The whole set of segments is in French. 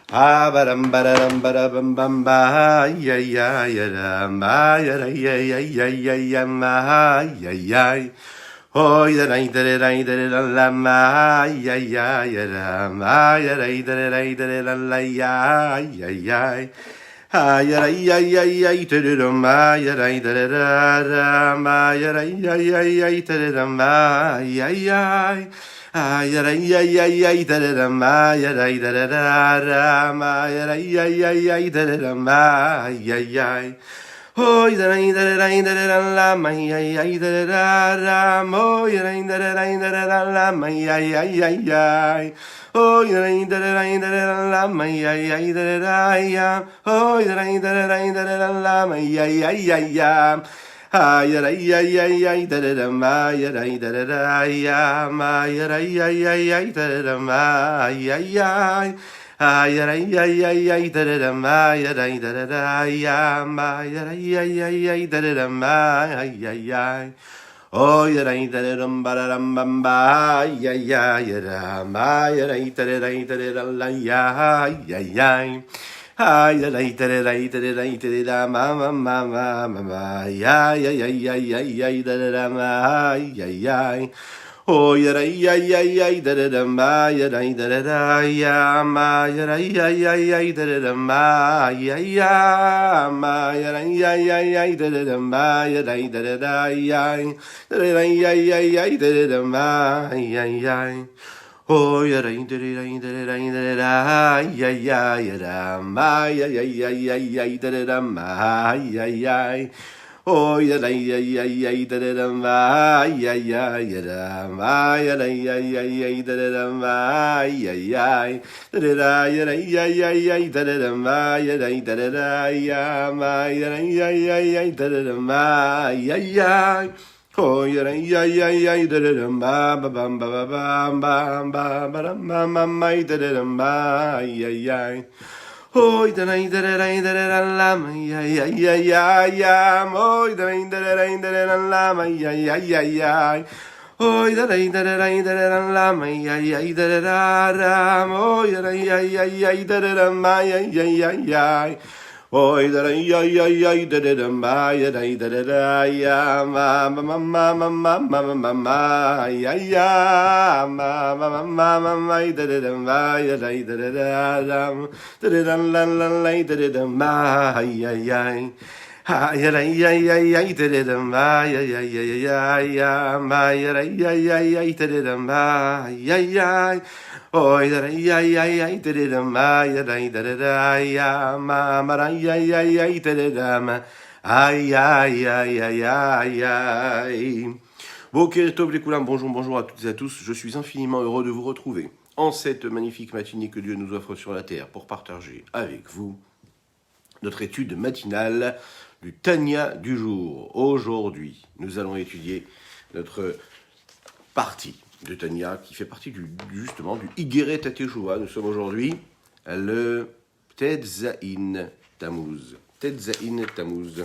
Ah, badam, badam, badam, bam, ba, ya, ya, ya, dam, ba, ya, ya, ya, ya, ya, ya, ma, ya, ya. Oh, ya, da, da, da, da, da, la, ma, ya, ya, ya, da, ma, ya, da, da, da, da, la, ya, ya, ya. Ah, ya, ya, ya, ya, da, da, da, ma, ya, da, da, da, da, ma, ya, ya, ya, ya, da, da, ma, ya, ya. Ay, ay, ay, ay, ay, da da da ma, ya da da da da ma, ya ay, ay, ay, ay, da da da ma, ay, ay, ay. Oh, da da da la, ma, ay, ay, da da da, oh, da da la, ma, ay, ay, ay, ay. Oh, da la, ma, ay, ay, da da ya. Oh, da la, ma, ay, ay, ay, ay. Ay, ay, ay, ay, ay, da da da ma, ay, ay, da da da ya, ma, ay, ay, ay, ay, ay, da da da ma, ay, ay, ay. Ay, ay, ay, ay, ay, da da da ma, ay, ay, da da da ya, ma, ay, ay, ay, ay, ay, da da da ma, ay, ay, ay. Oh, ya da da da dum ba da dum bam ba, ay, ay, ay, da ma, ay, ay, da da da la ya, ay, ay, ay. Ay, ay, ay, da ma, ma, ma, ma, ma, ma, ay, ay, ay, ay, ay, ay, da da ma, ay, ay, ay. Oh, ya, ay, ay, ay, ay, da ma, ya, da ya, ma, ya, ay, ay, ay, da ma, ay, ay, ay, ma, ya, ay, ay, ay, ay, da ma, ya, da ya, ay, ay, ay, ay, da ma, ay, ay, ay. Oh, ya da ya ya ya da ma ya ya ya ya ya da ma ya ya. Oh, ya da ya da ma ya ya ya da ma ya da ya da ma ya ya. Da ya da ma ya da ya ma ya da ma ya ya. Oh, ya ya ya ya da da ba ba ba ba ba ba ba ba ba ma ma da da ba ya ya. Oh, da da la ma ya ya ya ya ya. Oh, da la ma ya ya ya ya. Oh, da la ma ya ya da da. Oh, ya ya ya da ma ya ya ya ya. Oy da ya ya ya da da ma ya da ya ma ma ma ma ma ma ma ma ya ya ma ma ma ma ma da ma ya da da la la la da ma ya ya. Ha ya ya ya ya da ma ya ya ya ya ma ya ya ya da ma ya ya. Oh, ya ya ya ya da ma ya da ya ma ma ya ya ya da ma ay ay ay ay ay ay. Boker Tov les Koulam, bonjour, bonjour à toutes et à tous. Je suis infiniment heureux de vous retrouver en cette magnifique matinée que Dieu nous offre sur la terre pour partager avec vous notre étude matinale du Tanya du jour. Aujourd'hui, nous allons étudier notre partie de Tanya qui fait partie justement du Igeret HaTeshuvah. Nous sommes aujourd'hui le Tetzain Tammuz. Tetzain Tammuz.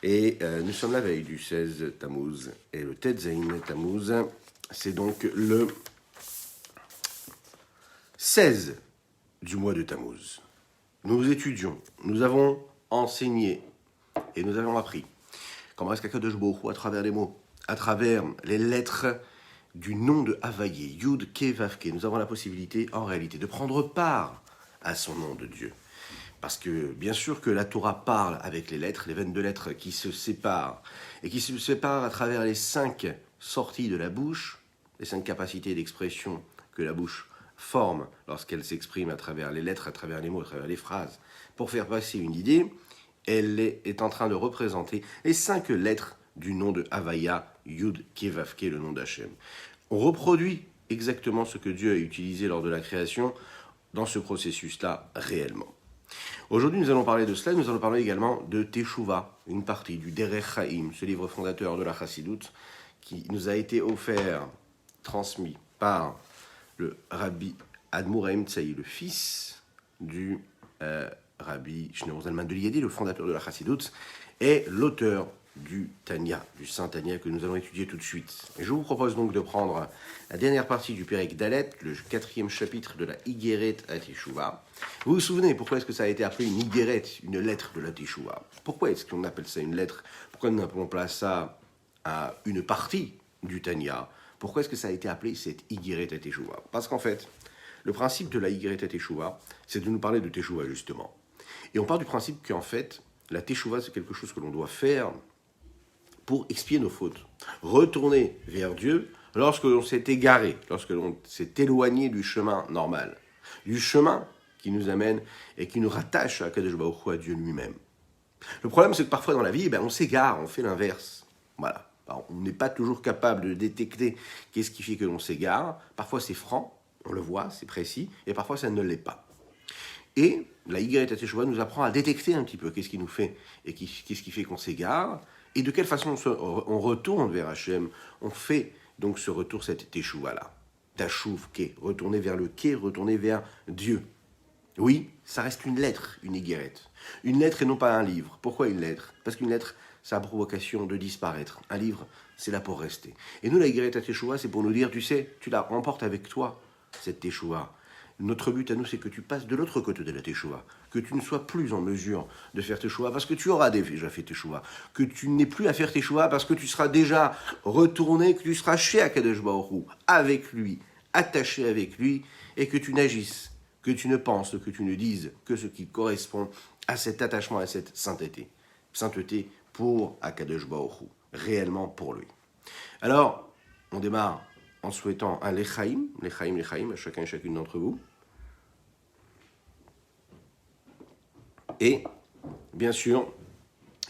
Et nous sommes la veille du 16 Tammuz. Et le Tetzain Tammuz, c'est donc le 16 du mois de Tammuz. Nous étudions, nous avons enseigné et nous avons appris comment est-ce qu'Akadosh Baruch Hu, à travers les mots, à travers les lettres du nom de Havaïe, Yud Ke Vav Ke, nous avons la possibilité en réalité de prendre part à son nom de Dieu. Parce que bien sûr que la Torah parle avec les lettres, les 22 lettres qui se séparent, et qui se séparent à travers les 5 sorties de la bouche, les 5 capacités d'expression que la bouche forme lorsqu'elle s'exprime à travers les lettres, à travers les mots, à travers les phrases. Pour faire passer une idée, elle est en train de représenter les 5 lettres du nom de Havaya, Yud Ke Vav Ke, le nom d'Hachem. On reproduit exactement ce que Dieu a utilisé lors de la création dans ce processus-là réellement. Aujourd'hui, nous allons parler de cela, nous allons parler également de Teshuvah, une partie du Derech Chaim, ce livre fondateur de la Chassidoute, qui nous a été offert, transmis par le Rabbi Admor Haim Tsaï, le fils du Rabbi Shneur Zalman de Liadi, le fondateur de la Chassidut, est l'auteur du Tanya, du Saint Tanya que nous allons étudier tout de suite. Et je vous propose donc de prendre la dernière partie du Pérek Dalet, le 4e chapitre de la Igeret à Teshuvah. Vous vous souvenez pourquoi est-ce que ça a été appelé une Igeret, une lettre de la Teshuvah? Pourquoi est-ce qu'on appelle ça une lettre? Pourquoi nous n'appelons pas ça à une partie du Tanya? Pourquoi est-ce que ça a été appelé cette Igeret à Teshuvah? Parce qu'en fait, le principe de la Igeret à Teshuvah, c'est de nous parler de Teshuvah justement. Et on part du principe qu'en fait, la Teshuvah, c'est quelque chose que l'on doit faire pour expier nos fautes. Retourner vers Dieu lorsque l'on s'est égaré, lorsque l'on s'est éloigné du chemin normal, du chemin qui nous amène et qui nous rattache à Kadosh Baruch Hu, à Dieu lui-même. Le problème, c'est que parfois dans la vie, on s'égare, on fait l'inverse. Voilà. Alors, on n'est pas toujours capable de détecter qu'est-ce qui fait que l'on s'égare. Parfois, c'est franc, on le voit, c'est précis, et parfois, ça ne l'est pas. Et la Igeret à Teshuvah nous apprend à détecter un petit peu qu'est-ce qui nous fait et qu'est-ce qui fait qu'on s'égare, et de quelle façon on retourne vers Hachem. On fait donc ce retour, cette Teshuvah-là. Tashuv, Ke, retourner vers le Ke, retourner vers Dieu. Oui, ça reste une lettre, une Igeret. Une lettre et non pas un livre. Pourquoi une lettre? Parce qu'une lettre, ça a pour vocation de disparaître. Un livre, c'est là pour rester. Et nous, la Igeret à Teshuvah, c'est pour nous dire, tu sais, tu la remportes avec toi, cette Teshuvah. Notre but à nous, c'est que tu passes de l'autre côté de la Teshuvah, que tu ne sois plus en mesure de faire Teshuvah parce que tu auras déjà fait Teshuvah, que tu n'aies plus à faire Teshuvah parce que tu seras déjà retourné, que tu seras chez Akadosh Baruch Hu, avec lui, attaché avec lui, et que tu n'agisses, que tu ne penses, que tu ne dises que ce qui correspond à cet attachement, à cette sainteté. Sainteté pour Akadosh Baruch Hu, réellement pour lui. Alors, on démarre en souhaitant un Lechaim, à chacun et chacune d'entre vous. Et, bien sûr,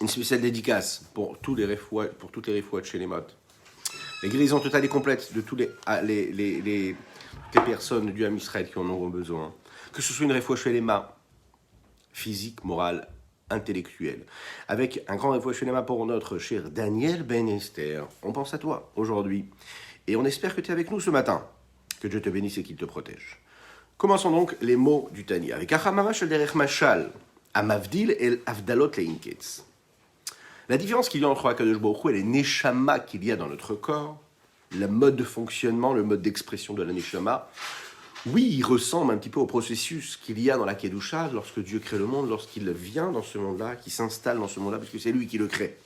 une spéciale dédicace pour toutes les refouats de chez les mottes. Les guérisons totales et complètes de toutes les personnes du Ham Israël qui en auront besoin. Que ce soit une refoua chez les mains, physique, morale, intellectuelle. Avec un grand refoua chez les mains pour notre cher Daniel Ben Esther. On pense à toi aujourd'hui. Et on espère que tu es avec nous ce matin. Que Dieu te bénisse et qu'il te protège. Commençons donc les mots du Tanya. Avec Achamama shel derech mashal, amavdil el avdalot leinketz. La différence qu'il y a entre Akadosh Baruch Hu et les neshama qu'il y a dans notre corps, le mode de fonctionnement, le mode d'expression de la neshama, oui, il ressemble un petit peu au processus qu'il y a dans la Kedusha lorsque Dieu crée le monde, lorsqu'il vient dans ce monde-là, qu'il s'installe dans ce monde-là, parce que c'est lui qui le crée.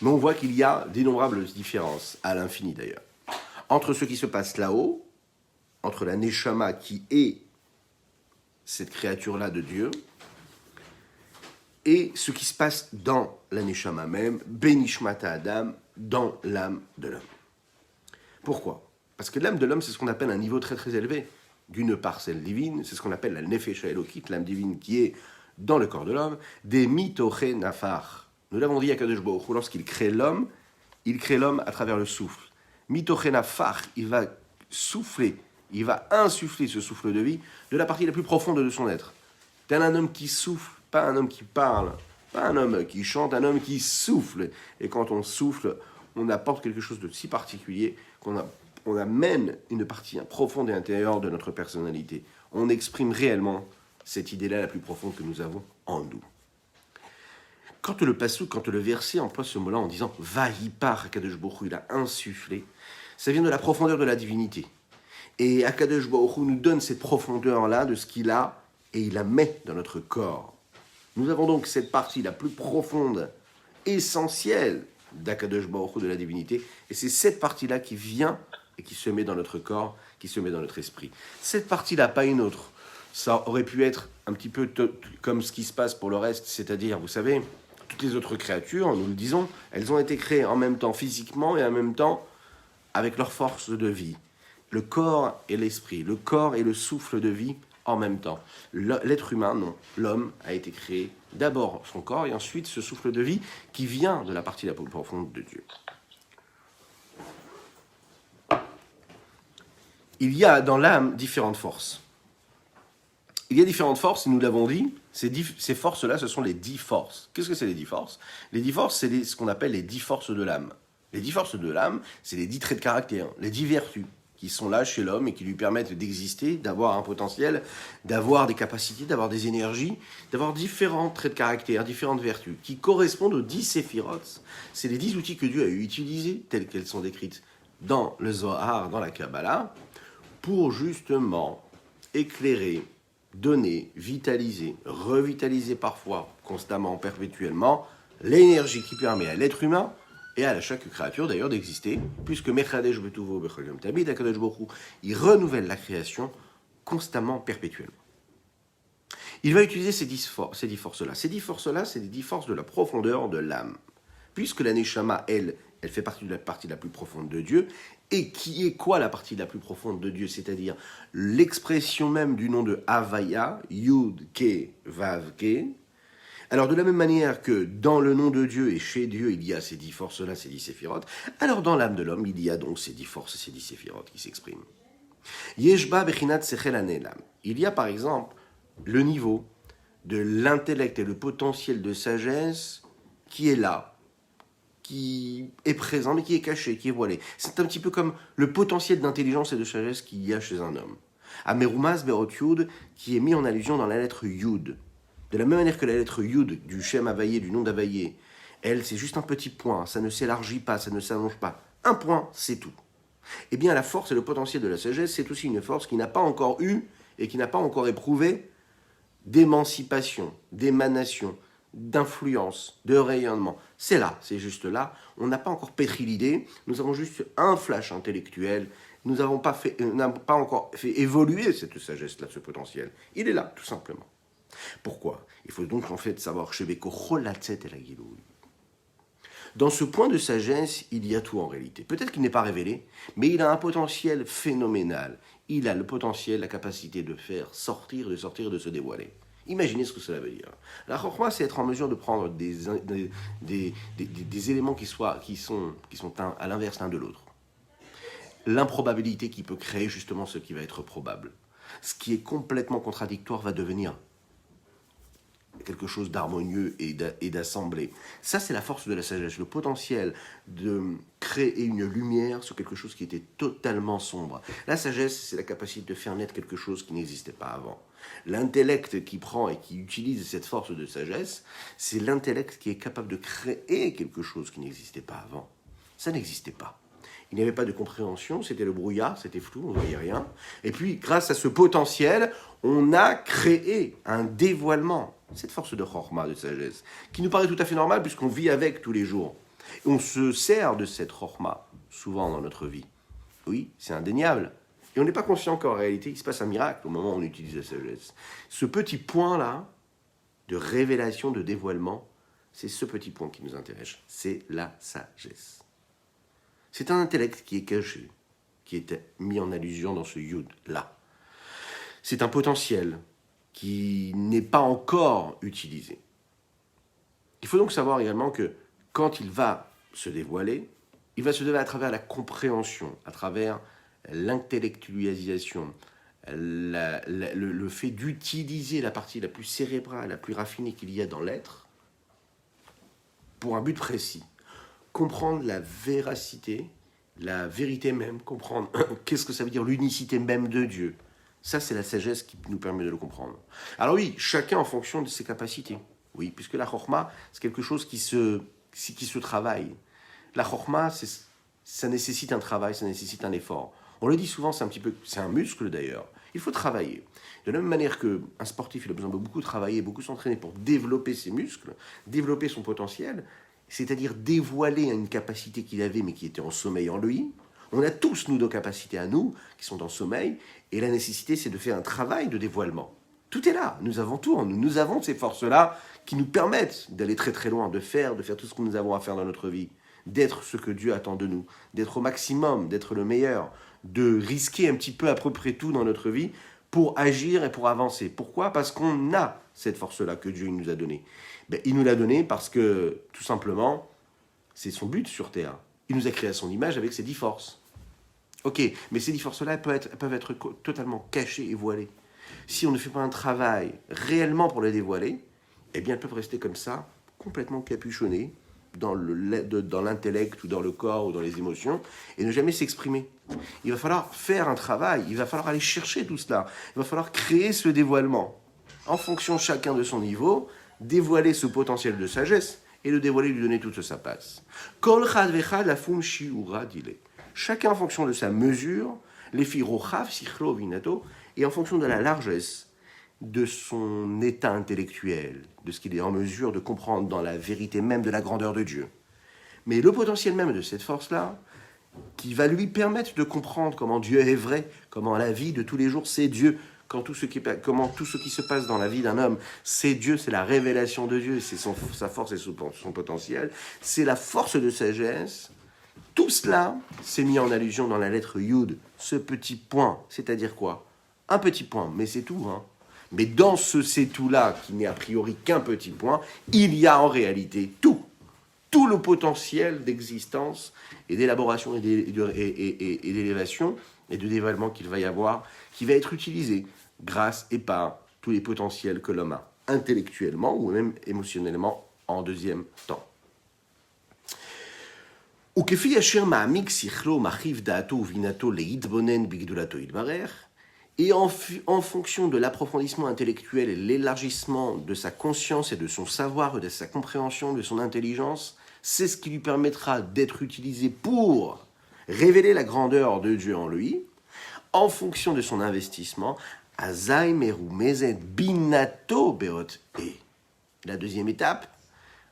Mais on voit qu'il y a d'innombrables différences, à l'infini d'ailleurs, entre ce qui se passe là-haut, entre la Neshama qui est cette créature-là de Dieu, et ce qui se passe dans la Neshama même, Benishmata Adam, dans l'âme de l'homme. Pourquoi? Parce que l'âme de l'homme, c'est ce qu'on appelle un niveau très très élevé d'une parcelle divine, c'est ce qu'on appelle la Nefesh Elokit, l'âme divine qui est dans le corps de l'homme, des Mitoche Nafar. Nous l'avons dit à Kadosh Baruch Hu, lorsqu'il crée l'homme, il crée l'homme à travers le souffle. Mitoche Nafar, il va souffler, il va insuffler ce souffle de vie de la partie la plus profonde de son être. Tel un homme qui souffle, pas un homme qui parle, pas un homme qui chante, un homme qui souffle. Et quand on souffle, on apporte quelque chose de si particulier qu'on amène une partie profonde et intérieure de notre personnalité. On exprime réellement cette idée-là la plus profonde que nous avons en nous. Quand le passouk, quand le verset emploie ce mot-là en disant « Vahipar Akadosh Baruch Hu », il a insufflé, ça vient de la profondeur de la divinité. Et Akadosh Baruch Hu nous donne cette profondeur-là de ce qu'il a et il la met dans notre corps. Nous avons donc cette partie la plus profonde, essentielle d'Akadosh Baruch Hu, de la divinité, et c'est cette partie-là qui vient et qui se met dans notre corps, qui se met dans notre esprit. Cette partie-là, pas une autre. Ça aurait pu être un petit peu comme ce qui se passe pour le reste, c'est-à-dire, vous savez, toutes les autres créatures, nous le disons, elles ont été créées en même temps physiquement et en même temps avec leur force de vie. Le corps et l'esprit, le corps et le souffle de vie en même temps. L'être humain, non. L'homme a été créé d'abord son corps et ensuite ce souffle de vie qui vient de la partie la plus profonde de Dieu. Il y a dans l'âme différentes forces. Il y a différentes forces, et nous l'avons dit, ces forces-là, ce sont les 10 forces. Qu'est-ce que c'est les 10 forces? Les 10 forces, c'est ce qu'on appelle les 10 forces de l'âme. Les 10 forces de l'âme, c'est les 10 traits de caractère, les 10 vertus qui sont là chez l'homme et qui lui permettent d'exister, d'avoir un potentiel, d'avoir des capacités, d'avoir des énergies, d'avoir différents traits de caractère, différentes vertus, qui correspondent aux 10 séphirotes. C'est les 10 outils que Dieu a utilisés, telles qu'elles sont décrites dans le Zohar, dans la Kabbalah, pour justement éclairer, donner, vitaliser, revitaliser parfois, constamment, perpétuellement, l'énergie qui permet à l'être humain et à chaque créature d'ailleurs d'exister, puisque Mechadesh Betuvo Bechol Yom Tamid, Akadosh Baruch Hu, il renouvelle la création constamment, perpétuellement. Il va utiliser ces 10 forces-là. Ces 10 forces-là, c'est les 10 forces de la profondeur de l'âme. Puisque la Neshama, elle fait partie de la partie la plus profonde de Dieu, et qui est quoi la partie la plus profonde de Dieu? C'est-à-dire l'expression même du nom de Havaya, Yud, Ke, Vav, Ke. Alors de la même manière que dans le nom de Dieu et chez Dieu, il y a ces 10 forces-là, ces 10 séphirotes, alors dans l'âme de l'homme, il y a donc ces 10 forces, ces 10 séphirotes qui s'expriment. Yeshba Bechinat Sechel Anelam. Il y a par exemple le niveau de l'intellect et le potentiel de sagesse qui est là, qui est présent, mais qui est caché, qui est voilé. C'est un petit peu comme le potentiel d'intelligence et de sagesse qu'il y a chez un homme. Amerumaz Berot Yud, qui est mis en allusion dans la lettre Yud. De la même manière que la lettre Yud, du Shem Havayé, du nom d'Havayé, elle, c'est juste un petit point, ça ne s'élargit pas, ça ne s'allonge pas. Un point, c'est tout. Eh bien, la force et le potentiel de la sagesse, c'est aussi une force qui n'a pas encore eu et qui n'a pas encore éprouvé d'émancipation, d'émanation, d'influence, de rayonnement. C'est là, c'est juste là. On n'a pas encore pétri l'idée, nous avons juste un flash intellectuel, nous n'avons pas encore fait évoluer cette sagesse-là, ce potentiel. Il est là, tout simplement. Pourquoi? Il faut donc en fait savoir dans ce point de sagesse, il y a tout en réalité. Peut-être qu'il n'est pas révélé, mais il a un potentiel phénoménal. Il a le potentiel, la capacité de faire sortir, de se dévoiler. Imaginez ce que cela veut dire. La chokma, c'est être en mesure de prendre des éléments qui sont à l'inverse l'un de l'autre. L'improbabilité qui peut créer justement ce qui va être probable. Ce qui est complètement contradictoire va devenir quelque chose d'harmonieux et d'assemblé. Ça, c'est la force de la sagesse, le potentiel de créer une lumière sur quelque chose qui était totalement sombre. La sagesse, c'est la capacité de faire naître quelque chose qui n'existait pas avant. L'intellect qui prend et qui utilise cette force de sagesse, c'est l'intellect qui est capable de créer quelque chose qui n'existait pas avant. Ça n'existait pas. Il n'y avait pas de compréhension, c'était le brouillard, c'était flou, on ne voyait rien. Et puis, grâce à ce potentiel, on a créé un dévoilement. Cette force de chorma, de sagesse, qui nous paraît tout à fait normale puisqu'on vit avec tous les jours. Et on se sert de cette chorma, souvent dans notre vie. Oui, c'est indéniable. Et on n'est pas conscient qu'en réalité, il se passe un miracle au moment où on utilise la sagesse. Ce petit point-là, de révélation, de dévoilement, c'est ce petit point qui nous intéresse. C'est la sagesse. C'est un intellect qui est caché, qui est mis en allusion dans ce yud-là. C'est un potentiel qui n'est pas encore utilisé. Il faut donc savoir également que quand il va se dévoiler, il va se dévoiler à travers la compréhension, à travers l'intellectualisation, le fait d'utiliser la partie la plus cérébrale, la plus raffinée qu'il y a dans l'être, pour un but précis. Comprendre la véracité, la vérité même, comprendre qu'est-ce que ça veut dire l'unicité même de Dieu. Ça, c'est la sagesse qui nous permet de le comprendre. Alors oui, chacun en fonction de ses capacités. Oui, puisque la chorma, c'est quelque chose qui se travaille. La chorma, ça nécessite un travail, ça nécessite un effort. On le dit souvent, c'est un muscle d'ailleurs. Il faut travailler. De la même manière qu'un sportif, il a besoin de beaucoup travailler, beaucoup s'entraîner pour développer ses muscles, développer son potentiel, c'est-à-dire dévoiler une capacité qu'il avait mais qui était en sommeil en lui. On a tous, nous, nos capacités à nous, qui sont en sommeil, et la nécessité, c'est de faire un travail de dévoilement. Tout est là, nous avons tout en nous. Nous avons ces forces-là qui nous permettent d'aller très très loin, de faire tout ce que nous avons à faire dans notre vie, d'être ce que Dieu attend de nous, d'être au maximum, d'être le meilleur, de risquer un petit peu à peu près tout dans notre vie pour agir et pour avancer. Pourquoi? Parce qu'on a cette force-là que Dieu nous a donnée. Il nous l'a donnée parce que, tout simplement, c'est son but sur Terre. Il nous a créé à son image avec ses 10 forces. Ok, mais ces 10 forces-là peuvent être totalement cachées et voilées. Si on ne fait pas un travail réellement pour les dévoiler, eh bien elles peuvent rester comme ça, complètement capuchonnées, dans l'intellect ou dans le corps ou dans les émotions et ne jamais s'exprimer. Il va falloir faire un travail, il va falloir aller chercher tout cela, il va falloir créer ce dévoilement. En fonction chacun de son niveau, dévoiler ce potentiel de sagesse et le dévoiler, lui donner toute sa place. Kol chad vechad lafum shiura dile. Chacun en fonction de sa mesure, les rochav sichlo vinato, et en fonction de la largesse de son état intellectuel, de ce qu'il est en mesure de comprendre dans la vérité même de la grandeur de Dieu. Mais le potentiel même de cette force-là, qui va lui permettre de comprendre comment Dieu est vrai, comment la vie de tous les jours c'est Dieu, comment tout ce qui se passe dans la vie d'un homme, c'est Dieu, c'est la révélation de Dieu, c'est sa force et son potentiel, c'est la force de sagesse. Tout cela s'est mis en allusion dans la lettre Yud, ce petit point, c'est-à-dire quoi? Un petit point, mais c'est tout, hein. Mais dans ce c'est tout-là, qui n'est a priori qu'un petit point, il y a en réalité tout le potentiel d'existence et d'élaboration et d'élévation et de dévoilement qu'il va y avoir, qui va être utilisé grâce et par tous les potentiels que l'homme a, intellectuellement ou même émotionnellement en deuxième temps. Et en fonction de l'approfondissement intellectuel et l'élargissement de sa conscience et de son savoir, de sa compréhension, de son intelligence, c'est ce qui lui permettra d'être utilisé pour révéler la grandeur de Dieu en lui, en fonction de son investissement, Azai meru mezet binato beot e. La deuxième étape,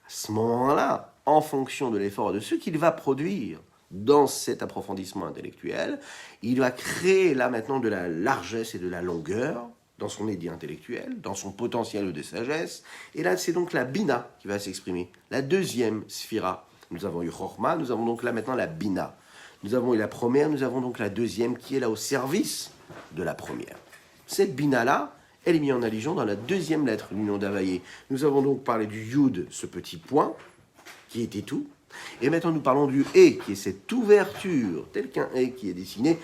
à ce moment-là, en fonction de l'effort de ce qu'il va produire dans cet approfondissement intellectuel, il va créer là maintenant de la largesse et de la longueur dans son édit intellectuel, dans son potentiel de sagesse. Et là, c'est donc la bina qui va s'exprimer. La deuxième sphira. Nous avons eu Chokhma, nous avons donc là maintenant la bina. Nous avons eu la première, nous avons donc la deuxième qui est là au service de la première. Cette bina-là, elle est mise en allusion dans la deuxième lettre, l'union d'Availlé. Nous avons donc parlé du Yud, ce petit point, qui était tout. Et maintenant, nous parlons du E, qui est cette ouverture, tel qu'un E qui est dessiné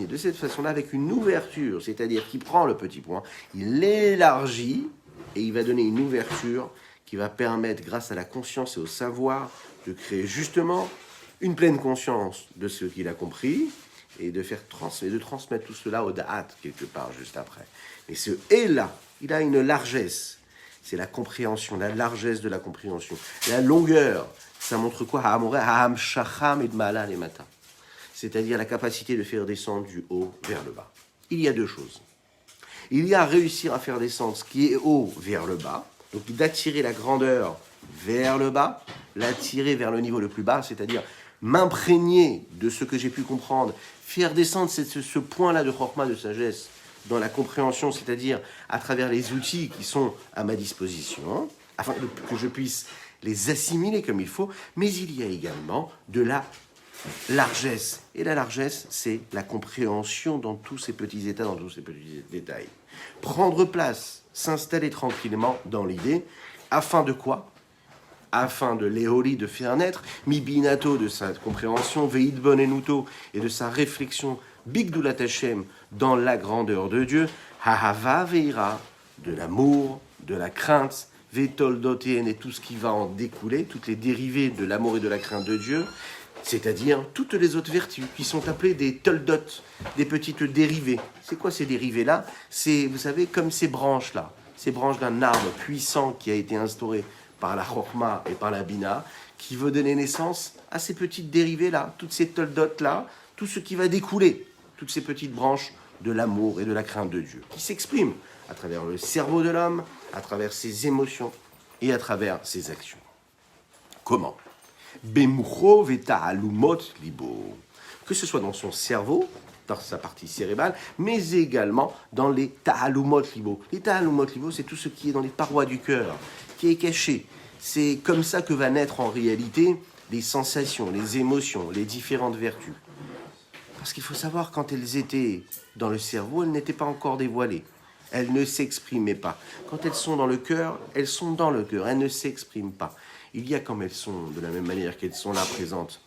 de cette façon-là avec une ouverture, c'est-à-dire qu'il prend le petit point, il l'élargit et il va donner une ouverture qui va permettre, grâce à la conscience et au savoir, de créer justement une pleine conscience de ce qu'il a compris et de transmettre tout cela au Da'at, quelque part, juste après. Et ce E-là, il a une largesse. C'est la compréhension, la largesse de la compréhension. La longueur, ça montre quoi? C'est-à-dire la capacité de faire descendre du haut vers le bas. Il y a deux choses. Il y a réussir à faire descendre ce qui est haut vers le bas, donc d'attirer la grandeur vers le bas, l'attirer vers le niveau le plus bas, c'est-à-dire m'imprégner de ce que j'ai pu comprendre, faire descendre ce point-là de Chokhma, de sagesse, dans la compréhension, c'est-à-dire à travers les outils qui sont à ma disposition, afin que je puisse les assimiler comme il faut, mais il y a également de la largesse. Et la largesse, c'est la compréhension dans tous ces petits états, dans tous ces petits détails. Prendre place, s'installer tranquillement dans l'idée, afin de quoi? Afin de l'éoli, de faire naître, mi binato, de sa compréhension, veid bonenuto, et de sa réflexion, bigdulat Hashem, dans la grandeur de Dieu, hahava veira, de l'amour, de la crainte, vetoldoten, et tout ce qui va en découler, toutes les dérivées de l'amour et de la crainte de Dieu, c'est-à-dire toutes les autres vertus qui sont appelées des toldot, des petites dérivées. C'est quoi ces dérivées-là? C'est, vous savez, comme ces branches-là, ces branches d'un arbre puissant qui a été instauré par la Chokhma et par la Bina, qui veut donner naissance à ces petites dérivées-là, toutes ces toldot-là, tout ce qui va découler, toutes ces petites branches de l'amour et de la crainte de Dieu, qui s'expriment à travers le cerveau de l'homme, à travers ses émotions et à travers ses actions. Comment? Bemucho veta'alumot libo. Que ce soit dans son cerveau, dans sa partie cérébrale, mais également dans les ta'alumot libo. Les ta'alumot libo, c'est tout ce qui est dans les parois du cœur, qui est caché. C'est comme ça que va naître en réalité les sensations, les émotions, les différentes vertus. Parce qu'il faut savoir, quand elles étaient dans le cerveau, elles n'étaient pas encore dévoilées. Elles ne s'exprimaient pas. Quand elles sont dans le cœur, elles sont dans le cœur, elles ne s'expriment pas. Il y a, comme elles sont, de la même manière qu'elles sont là présentes,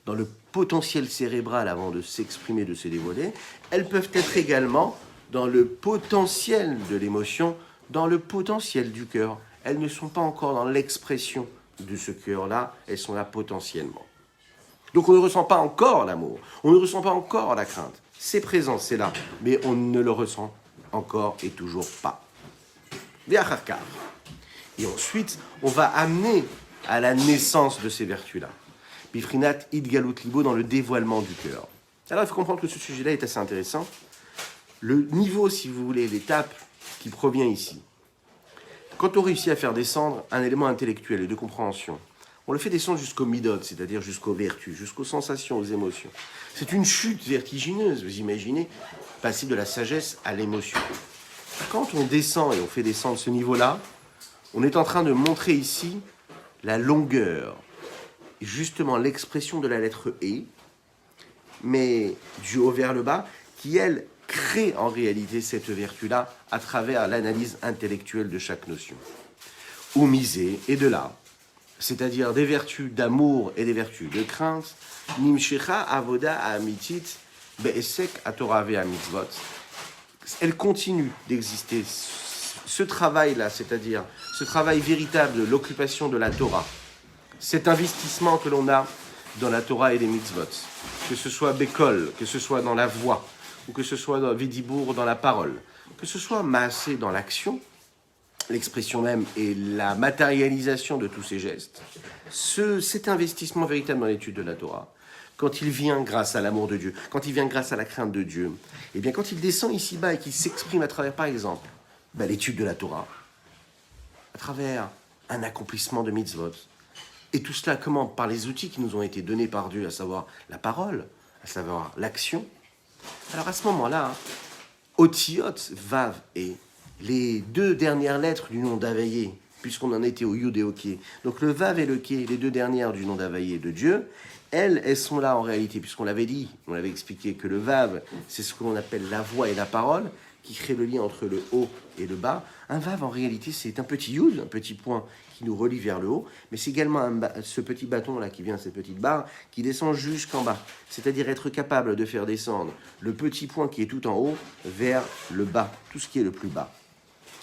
dans le potentiel cérébral avant de s'exprimer, de se dévoiler, elles peuvent être également dans le potentiel de l'émotion, dans le potentiel du cœur. Elles ne sont pas encore dans l'expression de ce cœur-là, elles sont là potentiellement. Donc on ne ressent pas encore l'amour, on ne ressent pas encore la crainte. C'est présent, c'est là, mais on ne le ressent encore et toujours pas. Et ensuite, on va amener à la naissance de ces vertus-là. Bifrinat idgalut libo, dans le dévoilement du cœur. Alors il faut comprendre que ce sujet-là est assez intéressant. Le niveau, si vous voulez, l'étape qui provient ici. Quand on réussit à faire descendre un élément intellectuel et de compréhension, on le fait descendre jusqu'au midot, c'est-à-dire jusqu'aux vertus, jusqu'aux sensations, aux émotions. C'est une chute vertigineuse, vous imaginez, passer de la sagesse à l'émotion. Quand on descend et on fait descendre ce niveau-là, on est en train de montrer ici la longueur, et justement l'expression de la lettre « E », mais du haut vers le bas, qui, elle, crée en réalité cette vertu-là à travers l'analyse intellectuelle de chaque notion. Ou miser, et de là, c'est-à-dire des vertus d'amour et des vertus de crainte, nimshecha avoda amitit be'esek atorah ve'amitzvot. Elle continue d'exister. Ce travail-là, c'est-à-dire ce travail véritable de l'occupation de la Torah, cet investissement que l'on a dans la Torah et les mitzvot, que ce soit Bekol, que ce soit dans la voix, ou que ce soit dans Vidibour, dans la parole, que ce soit Maasé dans l'action, l'expression même et la matérialisation de tous ces gestes, cet investissement véritable dans l'étude de la Torah, quand il vient grâce à l'amour de Dieu, quand il vient grâce à la crainte de Dieu, et bien quand il descend ici-bas et qu'il s'exprime à travers, par exemple, l'étude de la Torah, à travers un accomplissement de mitzvot, et tout cela comment? Par les outils qui nous ont été donnés par Dieu, à savoir la parole, à savoir l'action. Alors à ce moment-là, Otiot, Vav et les deux dernières lettres du nom d'Availlé, puisqu'on en était au Yud et au Ké. Donc le Vav et le Ké, les deux dernières du nom d'Availlé de Dieu, elles sont là en réalité, puisqu'on l'avait dit, on l'avait expliqué que le Vav, c'est ce que l'on appelle la voix et la parole, qui crée le lien entre le haut et le bas. Un Vav, en réalité, c'est un petit Yud, un petit point qui nous relie vers le haut, mais c'est également ce petit bâton-là qui vient, cette petite barre, qui descend jusqu'en bas. C'est-à-dire être capable de faire descendre le petit point qui est tout en haut vers le bas, tout ce qui est le plus bas.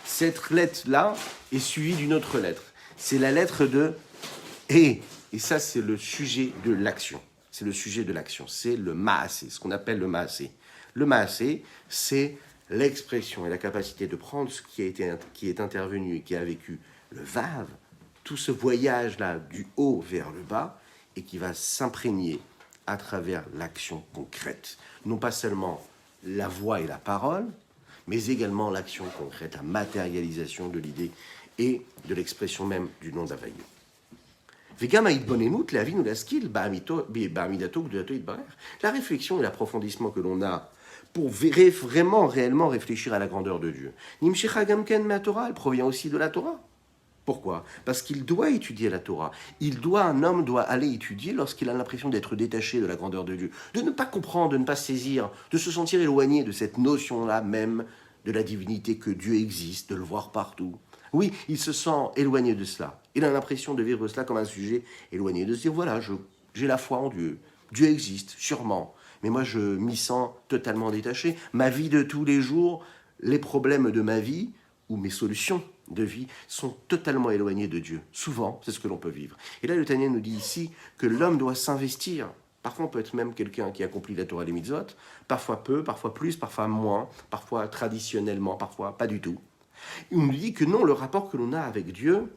Cette lettre-là est suivie d'une autre lettre. C'est la lettre de « et ». Et ça, c'est le sujet de l'action. C'est le sujet de l'action. C'est le maasé, ce qu'on appelle le maasé. Le maasé, c'est l'expression et la capacité de prendre ce qui est intervenu et qui a vécu le vav, tout ce voyage-là du haut vers le bas, et qui va s'imprégner à travers l'action concrète. Non pas seulement la voix et la parole, mais également l'action concrète, la matérialisation de l'idée et de l'expression même du nom d'Availlé. La réflexion et l'approfondissement que l'on a pour vraiment, réellement réfléchir à la grandeur de Dieu. Elle provient aussi de la Torah. Pourquoi? Parce qu'il doit étudier la Torah. Un homme doit aller étudier lorsqu'il a l'impression d'être détaché de la grandeur de Dieu, de ne pas comprendre, de ne pas saisir, de se sentir éloigné de cette notion-là même de la divinité, que Dieu existe, de le voir partout. Oui, il se sent éloigné de cela. Il a l'impression de vivre cela comme un sujet éloigné, de se dire, voilà, j'ai la foi en Dieu. Dieu existe, sûrement. Mais moi, je m'y sens totalement détaché. Ma vie de tous les jours, les problèmes de ma vie, ou mes solutions de vie, sont totalement éloignés de Dieu. Souvent, c'est ce que l'on peut vivre. Et là, le Tanya nous dit ici que l'homme doit s'investir. Parfois, on peut être même quelqu'un qui accomplit la Torah et les mitzvot, parfois peu, parfois plus, parfois moins, parfois traditionnellement, parfois pas du tout. Il nous dit que non, le rapport que l'on a avec Dieu,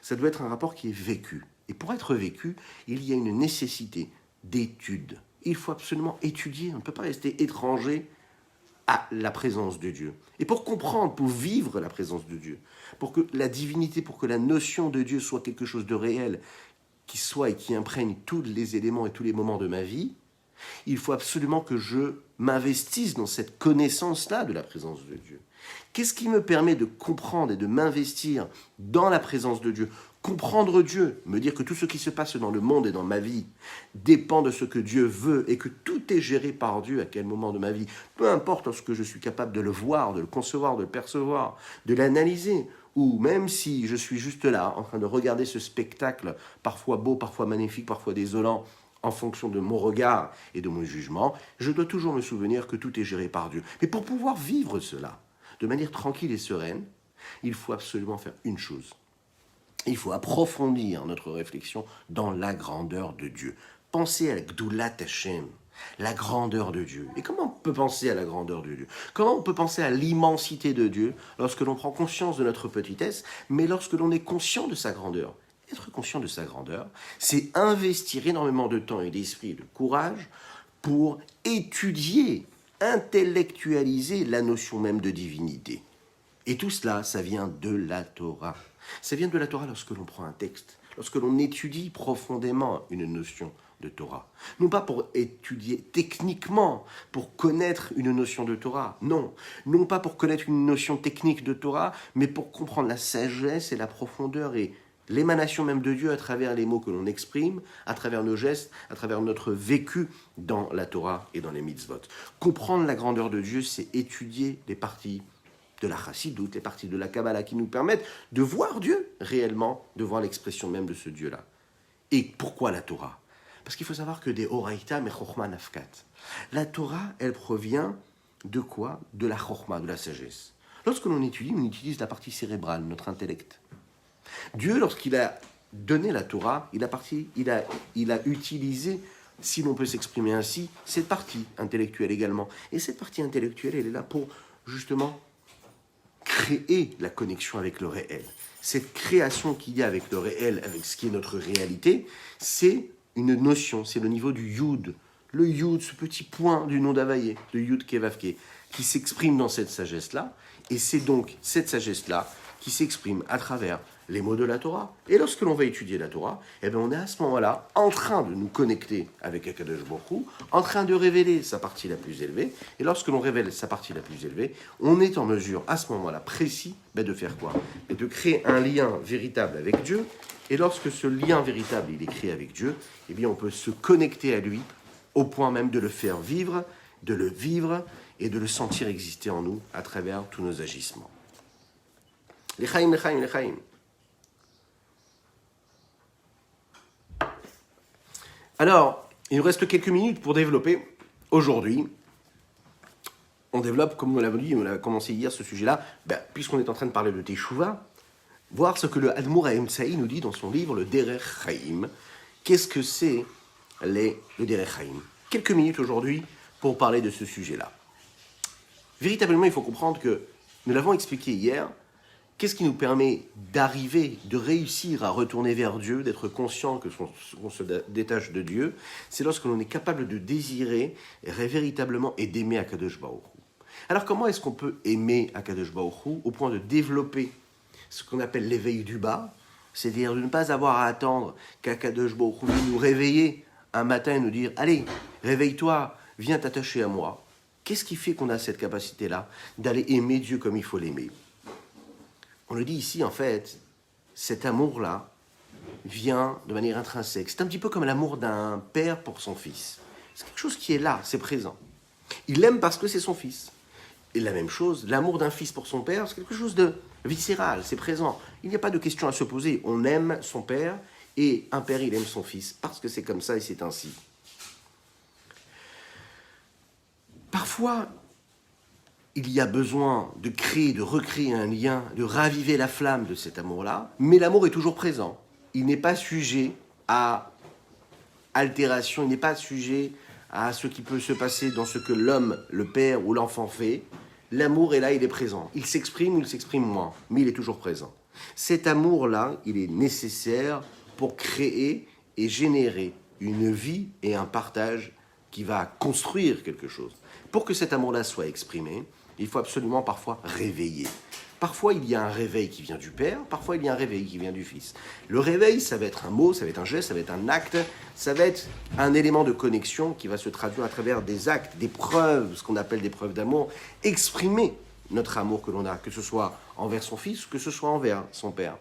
ça doit être un rapport qui est vécu. Et pour être vécu, il y a une nécessité d'étude. Il faut absolument étudier, on ne peut pas rester étranger à la présence de Dieu. Et pour comprendre, pour vivre la présence de Dieu, pour que la divinité, pour que la notion de Dieu soit quelque chose de réel, qui soit et qui imprègne tous les éléments et tous les moments de ma vie, il faut absolument que je m'investisse dans cette connaissance-là de la présence de Dieu. Qu'est-ce qui me permet de comprendre et de m'investir dans la présence de Dieu? Comprendre Dieu, me dire que tout ce qui se passe dans le monde et dans ma vie dépend de ce que Dieu veut et que tout est géré par Dieu à quel moment de ma vie. Peu importe lorsque je suis capable de le voir, de le concevoir, de le percevoir, de l'analyser, ou même si je suis juste là, en train de regarder ce spectacle, parfois beau, parfois magnifique, parfois désolant, en fonction de mon regard et de mon jugement, je dois toujours me souvenir que tout est géré par Dieu. Mais pour pouvoir vivre cela de manière tranquille et sereine, il faut absolument faire une chose. il faut approfondir notre réflexion dans la grandeur de Dieu. Pensez à la Gdoulat Hashem, la grandeur de Dieu. Et comment on peut penser à la grandeur de Dieu? Comment on peut penser à l'immensité de Dieu lorsque l'on prend conscience de notre petitesse, mais lorsque l'on est conscient de sa grandeur? Être conscient de sa grandeur, c'est investir énormément de temps et d'esprit et de courage pour étudier, intellectualiser la notion même de divinité. Et tout cela, ça vient de la Torah. Ça vient de la Torah lorsque l'on prend un texte, lorsque l'on étudie profondément une notion de Torah. Non pas pour étudier techniquement, pour connaître une notion de Torah. Non, non pas pour connaître une notion technique de Torah, mais pour comprendre la sagesse et la profondeur et l'émanation même de Dieu à travers les mots que l'on exprime, à travers nos gestes, à travers notre vécu dans la Torah et dans les mitzvot. Comprendre la grandeur de Dieu, c'est étudier les parties de la chassidoute, les parties de la Kabbalah qui nous permettent de voir Dieu réellement, de voir l'expression même de ce Dieu-là. Et pourquoi la Torah? Parce qu'il faut savoir que des Horaïta mais Chochma Nafkat. La Torah, elle provient de quoi? De la Chochma, de la sagesse. Lorsque l'on étudie, on utilise la partie cérébrale, notre intellect. Dieu, lorsqu'il a donné la Torah, il a utilisé, si l'on peut s'exprimer ainsi, cette partie intellectuelle également. Et cette partie intellectuelle, elle est là pour justement créer la connexion avec le réel. Cette création qu'il y a avec le réel, avec ce qui est notre réalité, c'est une notion, c'est le niveau du Yud. Le Yud, ce petit point du nom d'Availlé, de Yud Kevavke, qui s'exprime dans cette sagesse-là, et c'est donc cette sagesse-là qui s'exprime à travers les mots de la Torah. Et lorsque l'on va étudier la Torah, eh bien on est à ce moment-là en train de nous connecter avec Akadosh Baruch Hu, en train de révéler sa partie la plus élevée. Et lorsque l'on révèle sa partie la plus élevée, on est en mesure, à ce moment-là précis, de faire quoi? De créer un lien véritable avec Dieu. Et lorsque ce lien véritable il est créé avec Dieu, eh bien on peut se connecter à lui au point même de le faire vivre, de le vivre et de le sentir exister en nous à travers tous nos agissements. L'Echaim, l'Echaim, l'Echaim. Alors, il nous reste quelques minutes pour développer. Aujourd'hui, on développe, comme on l'a dit, on a commencé hier ce sujet-là, puisqu'on est en train de parler de Teshuvah, voir ce que le Admour Haemtsaï nous dit dans son livre, le Derech Chaim. Qu'est-ce que c'est le Derech Chaim? Quelques minutes aujourd'hui pour parler de ce sujet-là. Véritablement, il faut comprendre que, nous l'avons expliqué hier, qu'est-ce qui nous permet d'arriver, de réussir à retourner vers Dieu, d'être conscient qu'on se détache de Dieu? C'est lorsque l'on est capable de désirer véritablement et d'aimer Akadosh Baruch Hu. Alors comment est-ce qu'on peut aimer Akadosh Baruch Hu au point de développer ce qu'on appelle l'éveil du bas, c'est-à-dire de ne pas avoir à attendre qu'Akadosh Baruch Hu vienne nous réveiller un matin et nous dire « Allez, réveille-toi, viens t'attacher à moi ». Qu'est-ce qui fait qu'on a cette capacité-là d'aller aimer Dieu comme il faut l'aimer? On le dit ici, en fait, cet amour-là vient de manière intrinsèque. C'est un petit peu comme l'amour d'un père pour son fils. C'est quelque chose qui est là, c'est présent. Il l'aime parce que c'est son fils. Et la même chose, l'amour d'un fils pour son père, c'est quelque chose de viscéral, c'est présent. Il n'y a pas de question à se poser. On aime son père et un père, il aime son fils parce que c'est comme ça et c'est ainsi. Parfois, il y a besoin de créer, de recréer un lien, de raviver la flamme de cet amour-là, mais l'amour est toujours présent. Il n'est pas sujet à altération, il n'est pas sujet à ce qui peut se passer dans ce que l'homme, le père ou l'enfant fait. L'amour est là, il est présent. Il s'exprime ou il s'exprime moins, mais il est toujours présent. Cet amour-là, il est nécessaire pour créer et générer une vie et un partage qui va construire quelque chose. Pour que cet amour-là soit exprimé, il faut absolument parfois réveiller. Parfois, il y a un réveil qui vient du père, parfois il y a un réveil qui vient du fils. Le réveil, ça va être un mot, ça va être un geste, ça va être un acte, ça va être un élément de connexion qui va se traduire à travers des actes, des preuves, ce qu'on appelle des preuves d'amour, exprimer notre amour que l'on a, que ce soit envers son fils, que ce soit envers son père.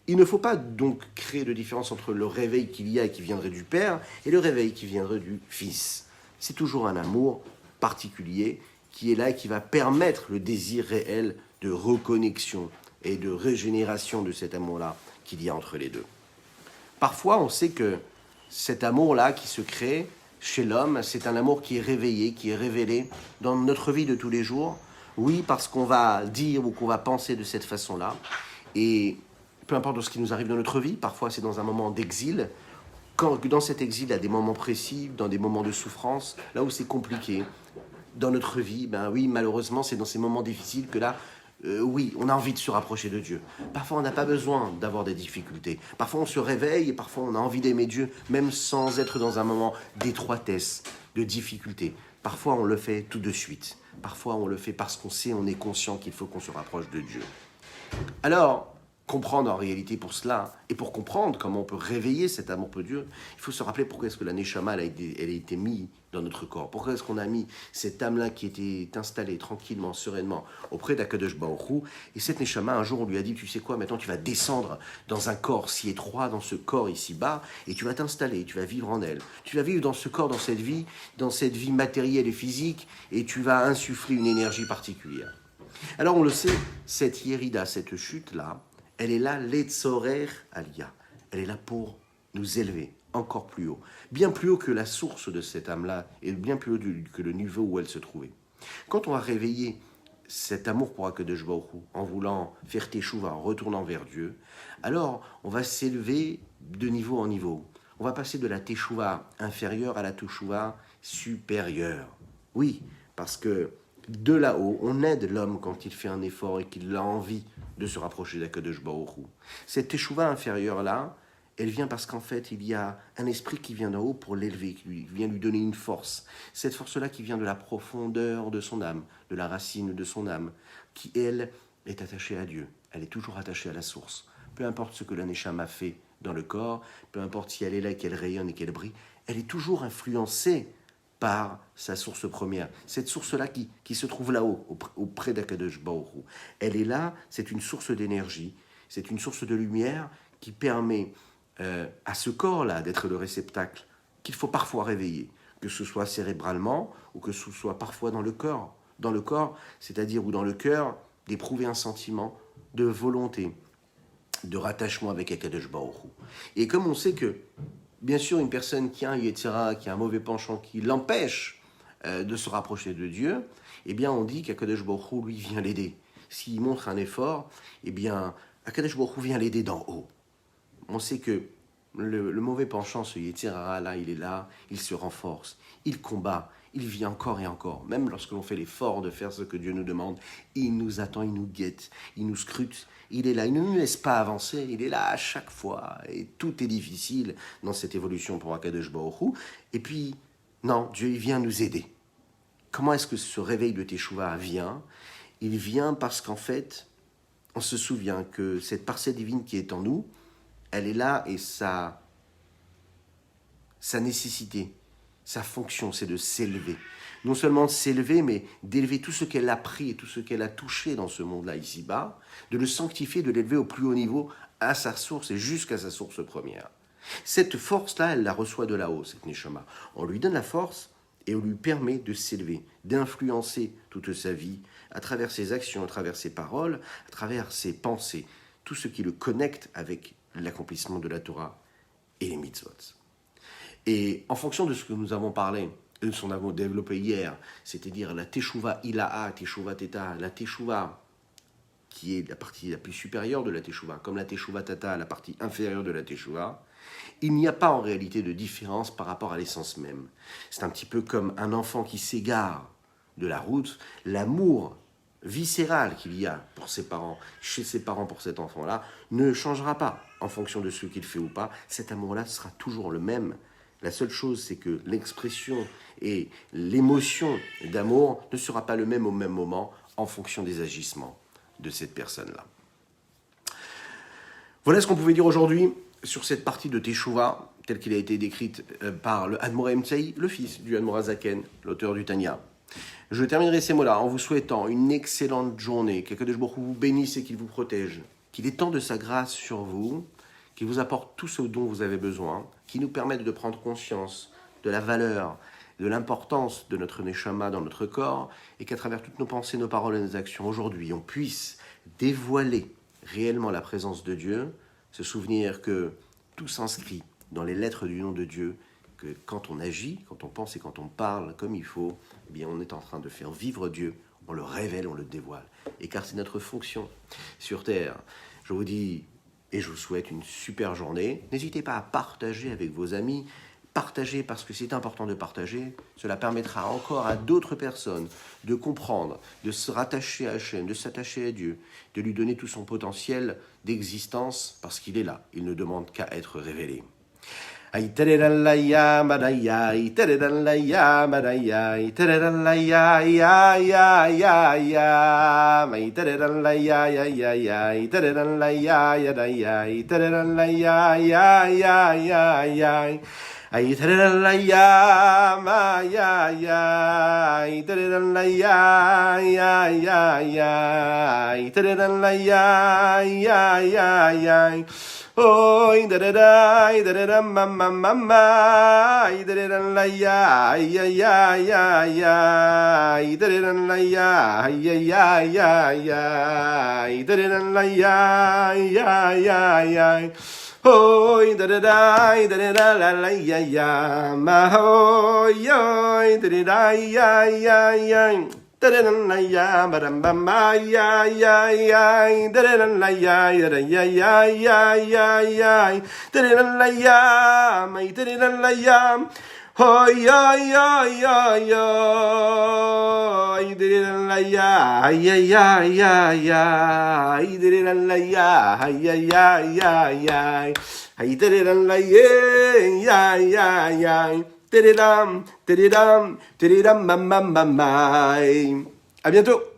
Il ne faut pas donc créer de différence entre le réveil qu'il y a et qui viendrait du père et le réveil qui viendrait du fils. C'est toujours un amour particulier qui est là et qui va permettre le désir réel de reconnexion et de régénération de cet amour-là qu'il y a entre les deux. Parfois, on sait que cet amour-là qui se crée chez l'homme, c'est un amour qui est réveillé, qui est révélé dans notre vie de tous les jours. Oui, parce qu'on va dire ou qu'on va penser de cette façon-là. Et peu importe ce qui nous arrive dans notre vie, parfois c'est dans un moment d'exil, dans cet exil, à des moments précis, dans des moments de souffrance, là où c'est compliqué, dans notre vie, ben oui, malheureusement, c'est dans ces moments difficiles que là, oui, on a envie de se rapprocher de Dieu. Parfois, on n'a pas besoin d'avoir des difficultés. Parfois, on se réveille et parfois, on a envie d'aimer Dieu, même sans être dans un moment d'étroitesse, de difficulté. Parfois, on le fait tout de suite. Parfois, on le fait parce qu'on sait, on est conscient qu'il faut qu'on se rapproche de Dieu. Alors, comprendre en réalité pour cela, et pour comprendre comment on peut réveiller cet amour pour Dieu, il faut se rappeler pourquoi est-ce que la Neshama elle a été mise dans notre corps. Pourquoi est-ce qu'on a mis cette âme-là qui était installée tranquillement, sereinement auprès d'Akadosh Baruch Hu. Et cette Neshama, un jour, on lui a dit, tu sais quoi, maintenant tu vas descendre dans un corps si étroit, dans ce corps ici-bas, et tu vas t'installer, tu vas vivre en elle. Tu vas vivre dans ce corps, dans cette vie matérielle et physique, et tu vas insuffler une énergie particulière. Alors on le sait, cette Yérida, cette chute-là, elle est là, l'Etzorer Aliyah. Elle est là pour nous élever encore plus haut. Bien plus haut que la source de cette âme-là, et bien plus haut que le niveau où elle se trouvait. Quand on va réveiller cet amour pour Akadosh Baruch Hu, en voulant faire teshuva, en retournant vers Dieu, alors on va s'élever de niveau en niveau. On va passer de la teshuva inférieure à la teshuva supérieure. Oui, parce que de là-haut, on aide l'homme quand il fait un effort et qu'il a envie de se rapprocher d'Akadosh Baruch Hu. Cette teshuva inférieure-là, elle vient parce qu'en fait, il y a un esprit qui vient d'en haut pour l'élever, qui vient lui donner une force. Cette force-là qui vient de la profondeur de son âme, de la racine de son âme, qui, elle, est attachée à Dieu. Elle est toujours attachée à la source. Peu importe ce que la Neshama fait dans le corps, peu importe si elle est là, qu'elle rayonne et qu'elle brille, elle est toujours influencée par sa source première. Cette source-là qui se trouve là-haut, auprès d'Akadosh Baruch Hu. Elle est là, c'est une source d'énergie, c'est une source de lumière qui permet à ce corps-là d'être le réceptacle qu'il faut parfois réveiller, que ce soit cérébralement ou que ce soit parfois dans le corps. Dans le corps, c'est-à-dire ou dans le cœur, d'éprouver un sentiment de volonté, de rattachement avec Akadosh Baruch Hu. Et comme on sait que bien sûr, une personne qui a un Yetzira, qui a un mauvais penchant, qui l'empêche de se rapprocher de Dieu, eh bien, on dit qu'Akadosh Baruch Hu, lui, vient l'aider. S'il montre un effort, eh bien, Akadosh Baruch Hu vient l'aider d'en haut. On sait que le mauvais penchant, ce Yetzira, là, il est là, il se renforce, il combat, il vit encore et encore. Même lorsque l'on fait l'effort de faire ce que Dieu nous demande, il nous attend, il nous guette, il nous scrute. Il est là, il ne nous laisse pas avancer, il est là à chaque fois. Et tout est difficile dans cette évolution pour Akadosh Baruch Hu. Et puis, non, Dieu, il vient nous aider. Comment est-ce que ce réveil de Teshuvah vient? Il vient parce qu'en fait, on se souvient que cette parcelle divine qui est en nous, elle est là et sa nécessité, sa fonction, c'est de s'élever. Non seulement de s'élever, mais d'élever tout ce qu'elle a pris et tout ce qu'elle a touché dans ce monde-là, ici-bas, de le sanctifier, de l'élever au plus haut niveau, à sa source et jusqu'à sa source première. Cette force-là, elle la reçoit de là-haut, cette Neshama. On lui donne la force et on lui permet de s'élever, d'influencer toute sa vie, à travers ses actions, à travers ses paroles, à travers ses pensées, tout ce qui le connecte avec l'accomplissement de la Torah et les mitzvot. Et en fonction de ce que nous avons parlé, de ce qu'on a développé hier, c'est-à-dire la Teshuvah Ilaha, Teshuvah Teta, la Teshuvah qui est la partie la plus supérieure de la Teshuvah, comme la Teshuvah Tata, la partie inférieure de la Teshuvah, il n'y a pas en réalité de différence par rapport à l'essence même. C'est un petit peu comme un enfant qui s'égare de la route, l'amour viscéral qu'il y a pour ses parents, chez ses parents pour cet enfant-là, ne changera pas en fonction de ce qu'il fait ou pas. Cet amour-là sera toujours le même. La seule chose, c'est que l'expression et l'émotion d'amour ne sera pas le même au même moment en fonction des agissements de cette personne-là. Voilà ce qu'on pouvait dire aujourd'hui sur cette partie de Teshuvah, telle qu'il a été décrite par le Admor Emtsai, le fils du Admor Azaken, l'auteur du Tanya. Je terminerai ces mots-là en vous souhaitant une excellente journée, qu'Akadosh Baruch Hu vous bénisse et qu'il vous protège, qu'il étende de sa grâce sur vous, qu'il vous apporte tout ce dont vous avez besoin, qui nous permette de prendre conscience de la valeur, de l'importance de notre Neshama dans notre corps, et qu'à travers toutes nos pensées, nos paroles et nos actions, aujourd'hui, on puisse dévoiler réellement la présence de Dieu, se souvenir que tout s'inscrit dans les lettres du nom de Dieu, que quand on agit, quand on pense et quand on parle comme il faut, eh bien on est en train de faire vivre Dieu, on le révèle, on le dévoile. Et car c'est notre fonction sur Terre, je vous dis et je vous souhaite une super journée. N'hésitez pas à partager avec vos amis. Partagez parce que c'est important de partager. Cela permettra encore à d'autres personnes de comprendre, de se rattacher à Hachem, de s'attacher à Dieu, de lui donner tout son potentiel d'existence parce qu'il est là. Il ne demande qu'à être révélé. Ay tereralaya marayay tereralaya marayay tereralaya ya ya ya ya ay tereralaya ya ya ya tereralaya ya ya tereralaya ya ya ya ya ay tereralaya ma ya ya ay tereralaya ya ya ya ay tereralaya ya ya ya Oi da da da ma ma ma ma da da la ya ya ya ya ya da da la ya ya ya ya ya da da la ya ya ya ya Oi da da la la ya ya ma ho yo da da ya ya ya Da-da-da-la-ya, ba-dum-bum-ba-ya, ya, ya, da-da-da-la-ya, ya, ya, ya, ya, ya, da-da-da-la-ya, may da-da-da-la-ya, oh, ya, ya, ya, ya, da-da-da-la-ya, ya, ya, ya, ya, da-da-da-la-ya, ya, ya, ya, ya, da-da-da-la-ya, ya, ya, ya. Tididam, tididam, tididam, mam, mam, mam, mam. À bientôt.